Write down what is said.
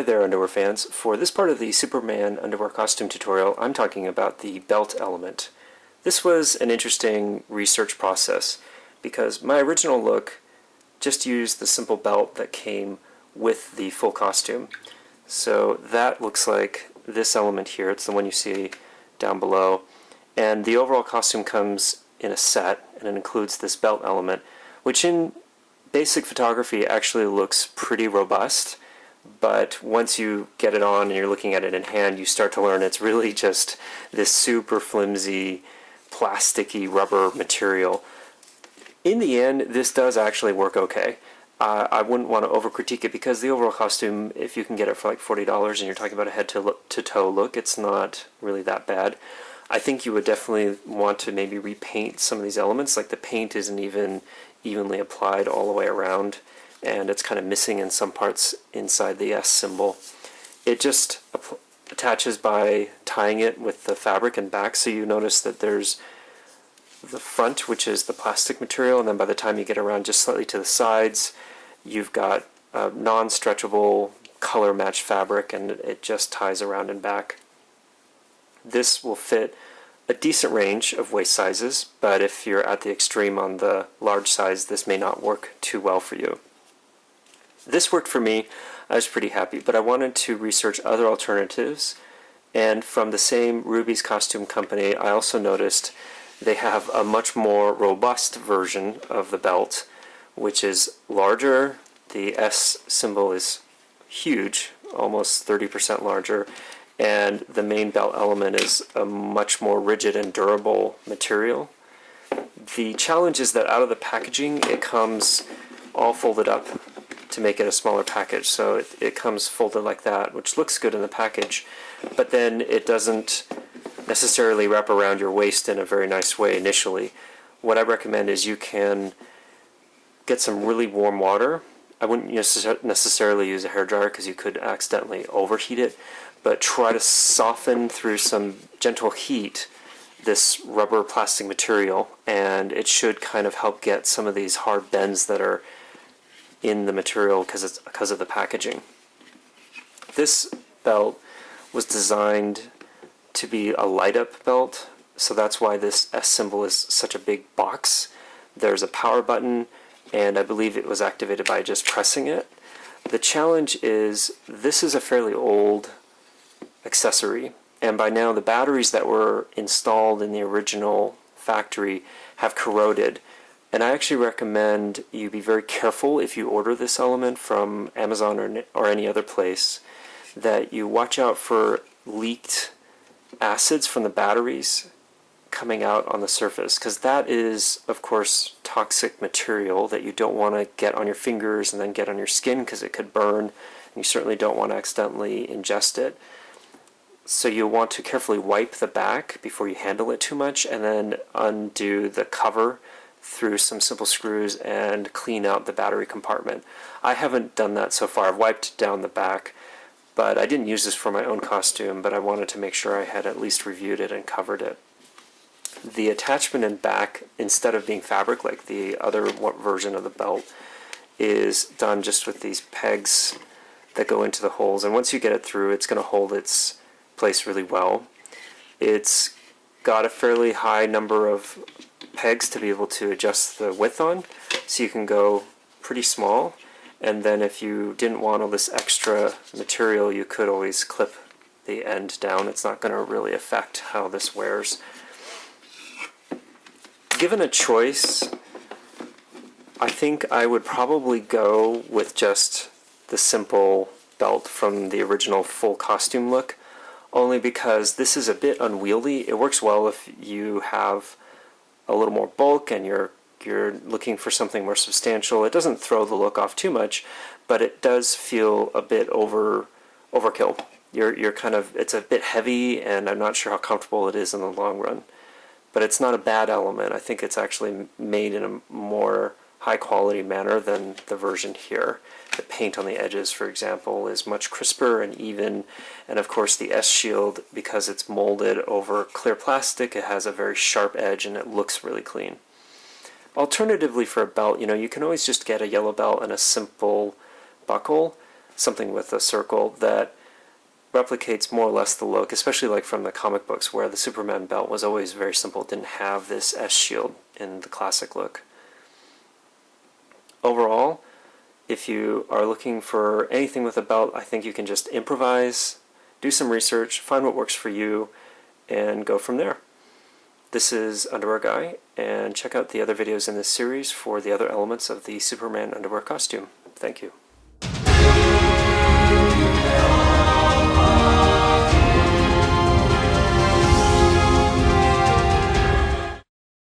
there, underwear fans. For this part of the Superman underwear costume tutorial, I'm talking about the belt element. This was an interesting research process because my original look just used the simple belt that came with the full costume. So that looks like this element here. It's the one you see down below. And the overall costume comes in a set, and it includes this belt element, which in basic photography actually looks pretty robust. But once you get it on and you're looking at it in hand, you start to learn it's really just this super flimsy, plasticky rubber material. In the end, this does actually work okay. I wouldn't want to over-critique it because the overall costume, if you can get it for like $40 and you're talking about a head-to-toe look, it's not really that bad. I think you would definitely want to maybe repaint some of these elements, like the paint isn't even evenly applied all the way around, and it's kind of missing in some parts inside the S symbol. It just attaches by tying it with the fabric and back, so you notice that there's the front, which is the plastic material, and then by the time you get around just slightly to the sides, you've got a non-stretchable color match fabric, and it just ties around and back. This will fit a decent range of waist sizes, but if you're at the extreme on the large size, this may not work too well for you. This worked for me. I was pretty happy, but I wanted to research other alternatives, and from the same Rubie's costume company, I also noticed they have a much more robust version of the belt, which is larger. The S symbol is huge, almost 30% larger, and the main belt element is a much more rigid and durable material. The challenge is that out of the packaging, it comes all folded up to make it a smaller package. So it comes folded like that, which looks good in the package, but then it doesn't necessarily wrap around your waist in a very nice way initially. What I recommend is you can get some really warm water. I wouldn't necessarily use a hairdryer because you could accidentally overheat it, but try to soften through some gentle heat this rubber plastic material, and it should kind of help get some of these hard bends that are in the material because of the packaging. This belt was designed to be a light-up belt, so that's why this S symbol is such a big box. There's a power button, and I believe it was activated by just pressing it. The challenge is this is a fairly old accessory, and by now the batteries that were installed in the original factory have corroded, and I actually recommend you be very careful if you order this element from Amazon or any other place, that you watch out for leaked acids from the batteries coming out on the surface, because that is, of course, toxic material that you don't want to get on your fingers and then get on your skin because it could burn, and you certainly don't want to accidentally ingest it. So you'll want to carefully wipe the back before you handle it too much, and then undo the cover through some simple screws and clean out the battery compartment. I haven't done that so far. I've wiped down the back, but I didn't use this for my own costume, but I wanted to make sure I had at least reviewed it and covered it. The attachment in back, instead of being fabric like the other version of the belt, is done just with these pegs that go into the holes, and once you get it through, it's going to hold its place really well. It's got a fairly high number of pegs to be able to adjust the width on, so you can go pretty small, and then if you didn't want all this extra material, you could always clip the end down. It's not going to really affect how this wears. Given a choice, I think I would probably go with just the simple belt from the original full costume look, only because this is a bit unwieldy. It works well if you have a little more bulk and you're looking for something more substantial. It doesn't throw the look off too much, but it does feel a bit overkill. You're kind of, it's a bit heavy, and I'm not sure how comfortable it is in the long run. But it's not a bad element. I think it's actually made in a more high quality manner than the version here. The paint on the edges, for example, is much crisper and even, and of course the S shield, because it's molded over clear plastic, it has a very sharp edge and it looks really clean. Alternatively, for a belt, you can always just get a yellow belt and a simple buckle. something with a circle that replicates more or less the look, especially like from the comic books where the Superman belt was always very simple. It didn't have this S shield in the classic look. Overall, if you are looking for anything with a belt, I think you can just improvise, do some research, find what works for you, and go from there. This is Underwear Guy, and check out the other videos in this series for the other elements of the Superman underwear costume. Thank you.